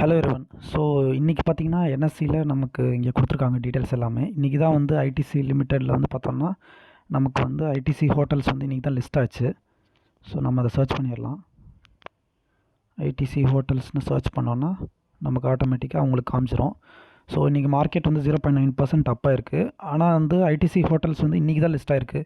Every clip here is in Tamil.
Hello everyone. ஸோ இன்றைக்கி பார்த்தீங்கன்னா என்எஸ்சியில் நமக்கு இங்கே கொடுத்துருக்காங்க டீட்டெயில்ஸ் எல்லாமே. இன்றைக்கி தான் வந்து ஐடிசி லிமிட்டெடில் வந்து பார்த்தோம்னா நமக்கு வந்து ஐடிசி ஹோட்டல்ஸ் வந்து இன்றைக்கி தான் லிஸ்ட் ஆச்சு. ஸோ நம்ம அதை சர்ச் பண்ணிடலாம். ஐடிசி ஹோட்டல்ஸ்னு சர்ச் பண்ணோன்னா நமக்கு ஆட்டோமேட்டிக்காக அவங்களுக்கு காமிச்சிரும். ஸோ இன்றைக்கி மார்க்கெட் வந்து 0.9% அப்பாக இருக்குது. ஆனால் வந்து ஐடிசி ஹோட்டல்ஸ் வந்து இன்றைக்கி தான் லிஸ்ட் ஆயிருக்கு.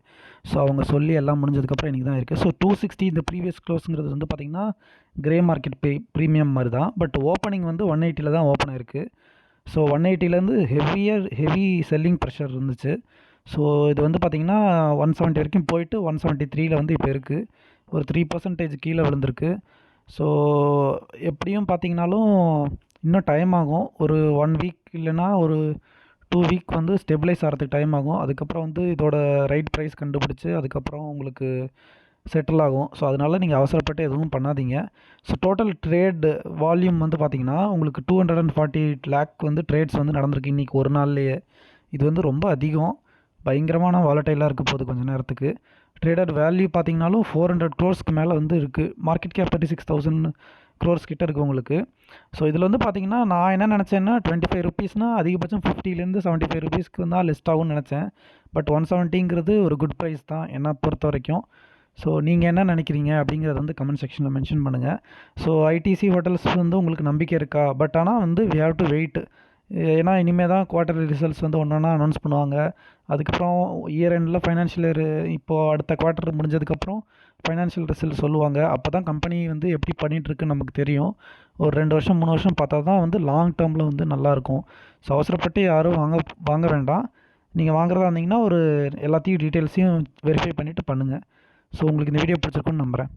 ஸோ அவங்க சொல்லி எல்லாம் முடிஞ்சதுக்கப்புறம் இன்றைக்கி தான் இருக்குது. ஸோ 260 இந்த ப்ரீவியஸ் க்ளோஸுங்கிறது வந்து பார்த்திங்கன்னா கிரே மார்க்கெட் ப்ரீமியம் மாதிரி தான். பட் ஓப்பனிங் வந்து 180 தான் ஓப்பன் ஆயிருக்கு. ஸோ 180லேருந்து ஹெவி செல்லிங் ப்ரெஷர் இருந்துச்சு. ஸோ இது வந்து பார்த்திங்கன்னா 170 வரைக்கும் போயிட்டு 173ல் வந்து இப்போ இருக்குது. ஒரு 3% கீழே விழுந்திருக்கு. ஸோ எப்படியும் பார்த்திங்கனாலும் இன்னும் டைம் ஆகும். ஒரு 1 வீக் இல்லைன்னா ஒரு 2 வீக் வந்து ஸ்டெபிளைஸ் ஆகிறதுக்கு டைம் ஆகும். அதுக்கப்புறம் வந்து இதோட ரைட் ப்ரைஸ் கண்டுபிடிச்சி அதுக்கப்புறம் உங்களுக்கு செட்டில் ஆகும். ஸோ அதனால் நீங்கள் அவசரப்பட்டு எதுவும் பண்ணாதீங்க. ஸோ டோட்டல் ட்ரேட் வால்யூம் வந்து பார்த்திங்கன்னா உங்களுக்கு 248 லேக் வந்து ட்ரேட்ஸ் வந்து நடந்திருக்கு இன்றைக்கி ஒரு நாள்லேயே. இது வந்து ரொம்ப அதிகம். பயங்கரமான வாலட்டைலாக இருக்க போகுது கொஞ்சம் நேரத்துக்கு. ட்ரேடட் வேல்யூ பார்த்திங்கனாலும் 400 க்ரோர்ஸ்க்கு மேலே வந்து இருக்குது. மார்க்கெட் கேப் 36,000 க்ரோர்ஸ் கிட்ட இருக்குது உங்களுக்கு. ஸோ இதில் வந்து பார்த்திங்கன்னா நான் என்ன நினச்சேன்னா 25 ருபீஸ்னால் அதிகபட்சம் 50லேருந்து 75 ருபீஸ்க்கு தான் லிஸ்ட் ஆகும்னு நினச்சேன். பட் 170ங்கிறது ஒரு குட் ப்ரைஸ் தான் என்னை பொறுத்த வரைக்கும். ஸோ நீங்கள் என்ன நினைக்கிறீங்க அப்படிங்கிறத வந்து கமெண்ட் செக்ஷனில் மென்ஷன் பண்ணுங்கள். ஸோ ஐடிசி ஹோட்டல்ஸ் வந்து உங்களுக்கு நம்பிக்கை இருக்கா? பட் ஆனால் வந்து வி ஹேவ் டு வெயிட். ஏன்னா இனிமேல் தான் குவார்ட்டர்லி ரிசல்ட்ஸ் வந்து ஒன்று ஒன்றா அனௌன்ஸ் பண்ணுவாங்க. அதுக்கப்புறம் இயர் எண்டில் ஃபைனான்ஷியல் இயர் இப்போது அடுத்த குவார்ட்டர் முடிஞ்சதுக்கப்புறம் ஃபைனான்ஷியல் ரிசல்ட் சொல்லுவாங்க. அப்போ தான் கம்பெனி வந்து எப்படி பண்ணிகிட்ருக்குன்னு நமக்கு தெரியும். ஒரு 2 வருஷம் 3 வருஷம் பார்த்தா தான் வந்து லாங் டேர்மில் வந்து நல்லாயிருக்கும். ஸோ அவசரப்பட்டு யாரும் வாங்க வேண்டாம். நீங்கள் வாங்குறதா இருந்தீங்கன்னா ஒரு எல்லாத்தையும் டீட்டெயில்ஸையும் வெரிஃபை பண்ணிவிட்டு பண்ணுங்கள். ஸோ உங்களுக்கு இந்த வீடியோ பிடிச்சிருக்குன்னு நம்புகிறேன்.